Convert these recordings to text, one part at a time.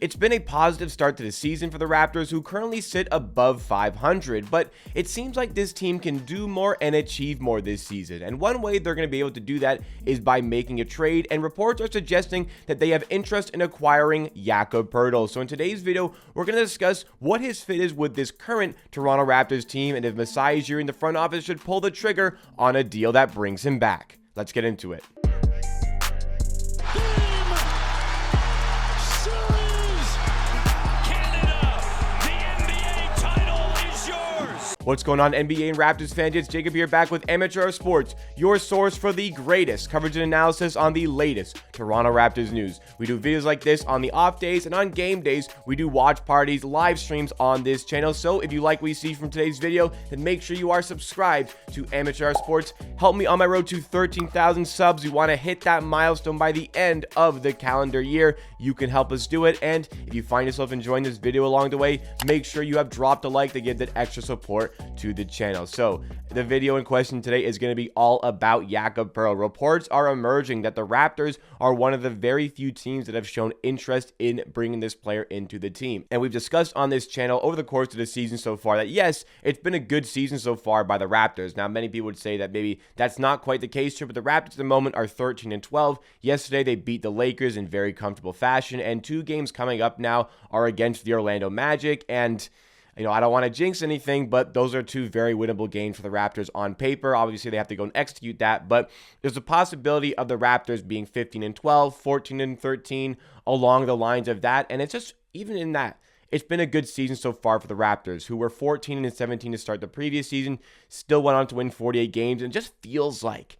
It's been a positive start to the season for the Raptors, who currently sit above 500, but it seems like this team can do more and achieve more this season. And one way they're going to be able to do that is by making a trade, and reports are suggesting that they have interest in acquiring Jakob Poeltl. So in today's video, we're going to discuss what his fit is with this current Toronto Raptors team, and if Masai Ujiri in the front office should pull the trigger on a deal that brings him back. Let's get into it. What's going on, NBA and Raptors fans? It's Jacob here, back with Amateur Sports, your source for the greatest coverage and analysis on the latest Toronto Raptors news. We do videos like this on the off days, and on game days, we do watch parties, live streams on this channel. So if you like what you see from today's video, then make sure you are subscribed to Amateur Sports. Help me on my road to 13,000 subs. We want to hit that milestone by the end of the calendar year. You can help us do it. And if you find yourself enjoying this video along the way, make sure you have dropped a like to give that extra support to the channel. So the video in question today is going to be all about Jakob Poeltl. Reports are emerging that the Raptors are one of the very few teams that have shown interest in bringing this player into the team. And we've discussed on this channel over the course of the season so far that yes, it's been a good season so far by the Raptors. Now, many people would say that maybe that's not quite the case here, but the Raptors at the moment are 13-12. Yesterday, they beat the Lakers in very comfortable fashion, and two games coming up now are against the Orlando Magic. And I don't want to jinx anything, but those are two very winnable games for the Raptors on paper. Obviously, they have to go and execute that, but there's a possibility of the Raptors being 15-12, 14-13, along the lines of that. And it's just, even in that, it's been a good season so far for the Raptors, who were 14-17 to start the previous season, still went on to win 48 games, and just feels like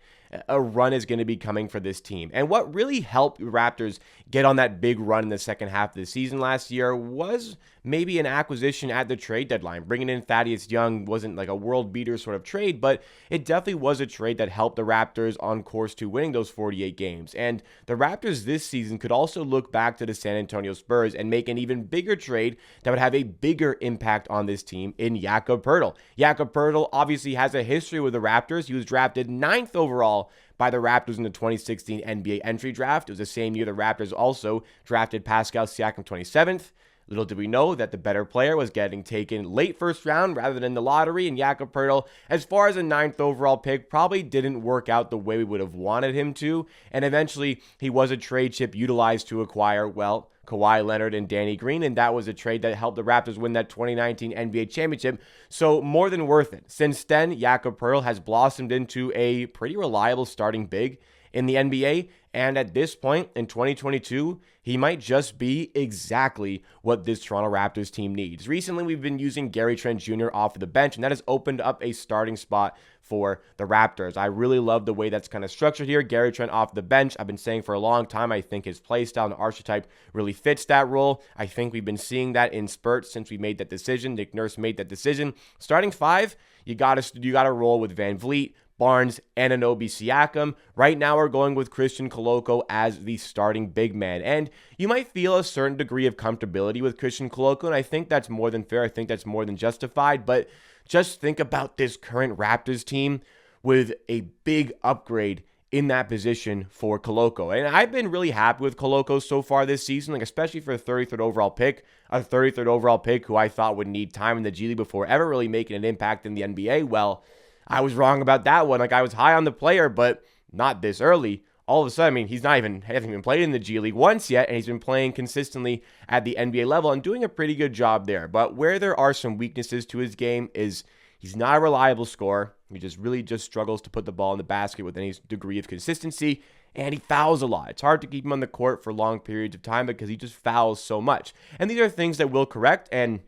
a run is going to be coming for this team. And what really helped the Raptors get on that big run in the second half of the season last year was maybe an acquisition at the trade deadline. Bringing in Thaddeus Young wasn't like a world beater sort of trade, but it definitely was a trade that helped the Raptors on course to winning those 48 games. And the Raptors this season could also look back to the San Antonio Spurs and make an even bigger trade that would have a bigger impact on this team in Jakob Poeltl. Jakob Poeltl obviously has a history with the Raptors. He was drafted 9th overall by the Raptors in the 2016 NBA entry draft. It was the same year the Raptors also drafted Pascal Siakam 27th. Little did we know that the better player was getting taken late first round rather than the lottery, and Jakob Poeltl, as far as a 9th overall pick, probably didn't work out the way we would have wanted him to, and eventually he was a trade chip utilized to acquire, well, Kawhi, Leonard, and Danny Green, and that was a trade that helped the Raptors win that 2019 NBA championship, so more than worth it. Since then, Jakob Poeltl has blossomed into a pretty reliable starting big in the NBA, and at this point in 2022, he might just be exactly what this Toronto Raptors team needs. Recently, we've been using Gary Trent Jr. off of the bench, and that has opened up a starting spot for the Raptors. I really love the way that's kind of structured here. Gary Trent off the bench. I've been saying for a long time, I think his play style and archetype really fits that role. I think we've been seeing that in spurts since we made that decision. Nick Nurse made that decision. Starting five, you gotta roll with Van Vliet, Barnes, and Anunoby Siakam. Right now, we're going with Christian Koloko as the starting big man. And you might feel a certain degree of comfortability with Christian Koloko, and I think that's more than fair. I think that's more than justified. But just think about this current Raptors team with a big upgrade in that position for Koloko. And I've been really happy with Koloko so far this season, especially for a 33rd overall pick, a 33rd overall pick who I thought would need time in the G League before ever really making an impact in the NBA. Well, I was wrong about that one. I was high on the player, but not this early. All of a sudden, he hasn't even played in the G League once yet, and he's been playing consistently at the NBA level and doing a pretty good job there. But where there are some weaknesses to his game is he's not a reliable scorer. He really struggles to put the ball in the basket with any degree of consistency, and he fouls a lot. It's hard to keep him on the court for long periods of time because he just fouls so much. And these are things that we'll correct, and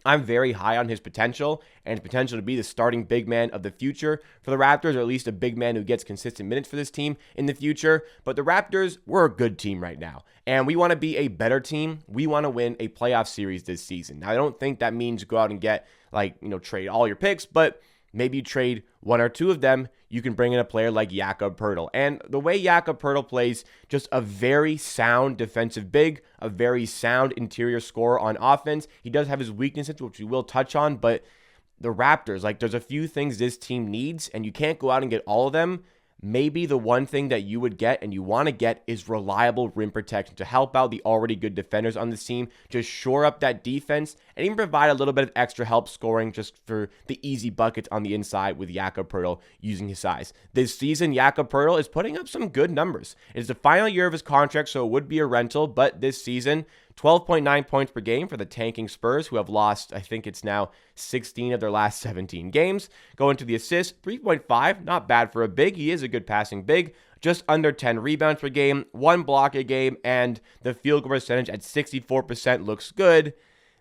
I'm very high on his potential and his potential to be the starting big man of the future for the Raptors, or at least a big man who gets consistent minutes for this team in the future. But the Raptors, we're a good team right now, and we want to be a better team. We want to win a playoff series this season. Now, I don't think that means go out and get, trade all your picks, but maybe you trade one or two of them. You can bring in a player like Jakob Poeltl. And the way Jakob Poeltl plays, just a very sound defensive big, a very sound interior scorer on offense. He does have his weaknesses, which we will touch on, but the Raptors, there's a few things this team needs, and you can't go out and get all of them. maybe the one thing that you would get and you want to get is reliable rim protection to help out the already good defenders on the team, just shore up that defense, and even provide a little bit of extra help scoring just for the easy buckets on the inside with Jakob Poeltl using his size. This season, Jakob Poeltl is putting up some good numbers. It's the final year of his contract, so it would be a rental, but this season, 12.9 points per game for the tanking Spurs, who have lost, I think it's now 16 of their last 17 games. Going to the assists, 3.5, not bad for a big. He is a good passing big. Just under 10 rebounds per game, 1 block a game, and the field goal percentage at 64% looks good.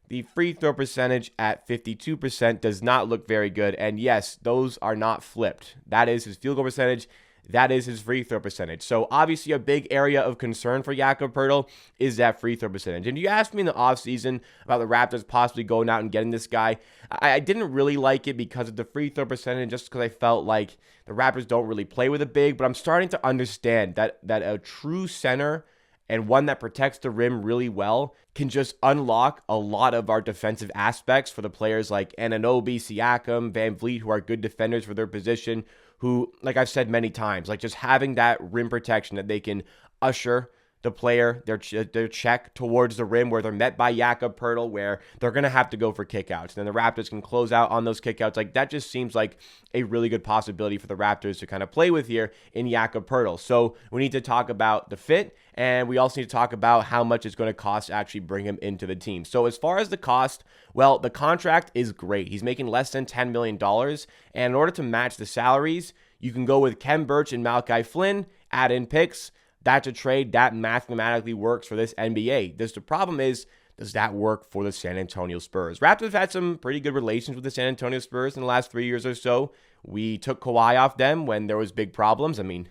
The free throw percentage at 52% does not look very good. And yes, those are not flipped. That is his field goal percentage. That is his free throw percentage. So obviously a big area of concern for Jakob Poeltl is that free throw percentage. And you asked me in the offseason about the Raptors possibly going out and getting this guy. I didn't really like it because of the free throw percentage, just because I felt like the Raptors don't really play with a big. But I'm starting to understand that a true center and one that protects the rim really well can just unlock a lot of our defensive aspects for the players like Anunoby, Siakam, Van Vliet, who are good defenders for their position, who, like I've said many times, like just having that rim protection that they can usher the player, their check towards the rim where they're met by Jakob Poeltl, where they're going to have to go for kickouts. And then the Raptors can close out on those kickouts. Like that just seems like a really good possibility for the Raptors to kind of play with here in Jakob Poeltl. So we need to talk about the fit, and we also need to talk about how much it's going to cost to actually bring him into the team. So as far as the cost, well, the contract is great. He's making less than $10 million. And in order to match the salaries, you can go with Khem Birch and Malachi Flynn, add in picks. That's a trade that mathematically works for this NBA. The problem is, does that work for the San Antonio Spurs? Raptors have had some pretty good relations with the San Antonio Spurs in the last 3 years or so. We took Kawhi off them when there was big problems. I mean,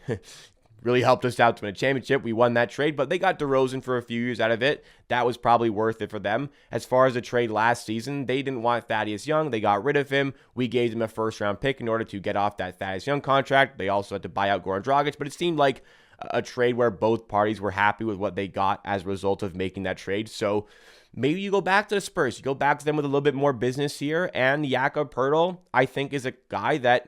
really helped us out to win a championship. We won that trade, but they got DeRozan for a few years out of it. That was probably worth it for them. As far as the trade last season, they didn't want Thaddeus Young. They got rid of him. We gave them a first-round pick in order to get off that Thaddeus Young contract. They also had to buy out Goran Dragic, but it seemed like a trade where both parties were happy with what they got as a result of making that trade. So maybe you go back to the Spurs. You go back to them with a little bit more business here. And Jakob Poeltl, I think, is a guy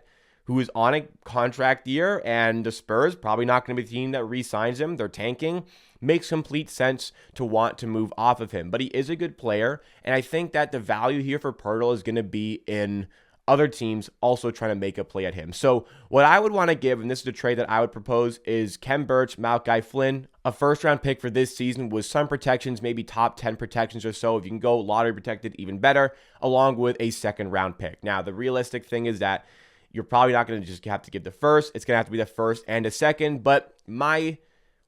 who is on a contract year, and the Spurs probably not going to be the team that re-signs him. They're tanking. Makes complete sense to want to move off of him. But he is a good player, and I think that the value here for Poeltl is going to be in other teams also trying to make a play at him. So what I would want to give, and this is the trade that I would propose, is Khem Birch, Malachi Flynn, a first-round pick for this season with some protections, maybe top 10 protections or so. If you can go lottery protected, even better, along with a second-round pick. Now, the realistic thing is that you're probably not going to just have to give the first. It's going to have to be the first and a second. But my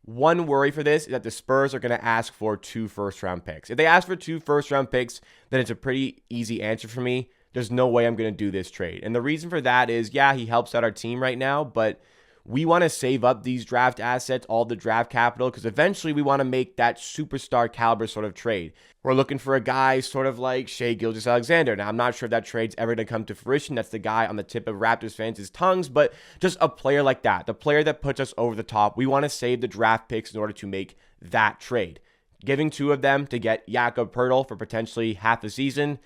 one worry for this is that the Spurs are going to ask for 2 first-round picks. If they ask for 2 first-round picks, then it's a pretty easy answer for me. There's no way I'm going to do this trade. And the reason for that is, yeah, he helps out our team right now, but we want to save up these draft assets, all the draft capital, because eventually we want to make that superstar caliber sort of trade. We're looking for a guy sort of like Shai Gilgeous-Alexander. Now, I'm not sure if that trade's ever going to come to fruition. That's the guy on the tip of Raptors fans' tongues, but just a player like that, the player that puts us over the top. We want to save the draft picks in order to make that trade. Giving 2 of them to get Jakob Poeltl for potentially half the season,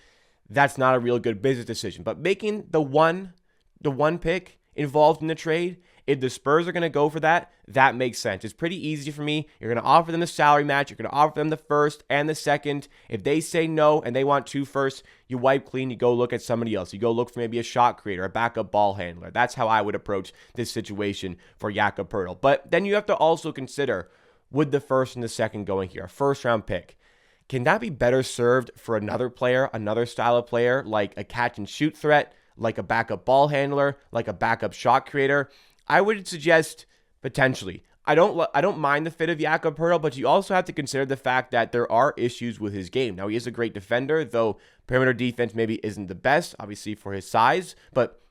that's not a real good business decision. But making the one pick involved in the trade, if the Spurs are going to go for that, that makes sense. It's pretty easy for me. You're going to offer them the salary match. You're going to offer them the first and the second. If they say no and they want 2 firsts, you wipe clean. You go look at somebody else. You go look for maybe a shot creator, a backup ball handler. That's how I would approach this situation for Jakob Poeltl. But then you have to also consider, would the first and the second going here, a first-round pick, can that be better served for another player, another style of player, like a catch-and-shoot threat, like a backup ball handler, like a backup shot creator? I would suggest potentially. I don't mind the fit of Jakob Poeltl, but you also have to consider the fact that there are issues with his game. Now, he is a great defender, though perimeter defense maybe isn't the best, obviously, for his size, but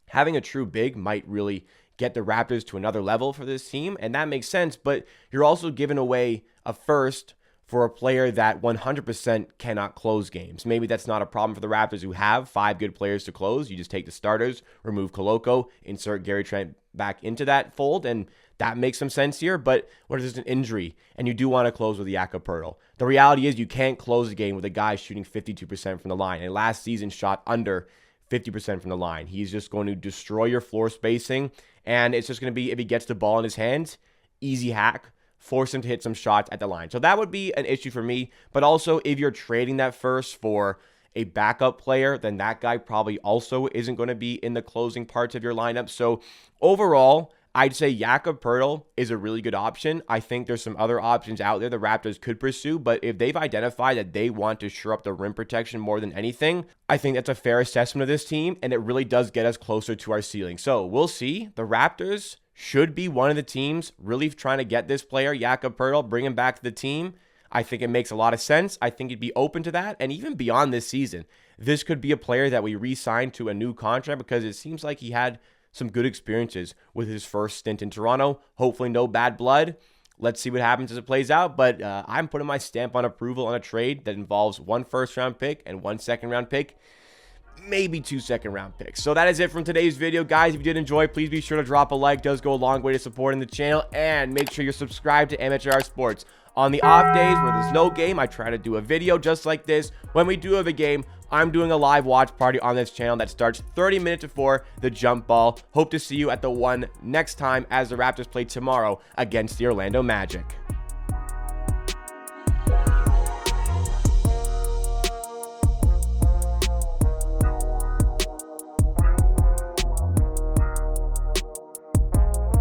having a true big might really get the Raptors to another level for this team, and that makes sense, but you're also giving away a first for a player that 100% cannot close games. Maybe that's not a problem for the Raptors, who have 5 good players to close. You just take the starters, remove Koloko, insert Gary Trent back into that fold, and that makes some sense here. But what if there's an injury and you do want to close with Jakob Poeltl? The reality is you can't close a game with a guy shooting 52% from the line, and last season shot under 50% from the line. He's just going to destroy your floor spacing, And it's just going to be, if he gets the ball in his hands, easy hack, force him to hit some shots at the line. So that would be an issue for me. But also, if you're trading that first for a backup player, then that guy probably also isn't going to be in the closing parts of your lineup. So overall, I'd say Jakob Poeltl is a really good option. I think there's some other options out there the Raptors could pursue, but if they've identified that they want to shore up the rim protection more than anything, I think that's a fair assessment of this team, and it really does get us closer to our ceiling. So we'll see. The Raptors should be one of the teams really trying to get this player, Jakob Poeltl, bring him back to the team. I think it makes a lot of sense. I think he'd be open to that, and even beyond this season, this could be a player that we re-sign to a new contract because it seems like he had some good experiences with his first stint in Toronto. Hopefully no bad blood. Let's see what happens as it plays out. But I'm putting my stamp on approval on a trade that involves 1 first-round pick and 1 second-round pick. Maybe 2 second-round picks. So that is it from today's video, guys. If you did enjoy, please be sure to drop a like. It does go a long way to supporting the channel. And make sure you're subscribed to MHR Sports. On the off days where there's no game, I try to do a video just like this. When we do have a game, I'm doing a live watch party on this channel that starts 30 minutes before the jump ball. Hope to see you at the one next time as the Raptors play tomorrow against the Orlando Magic.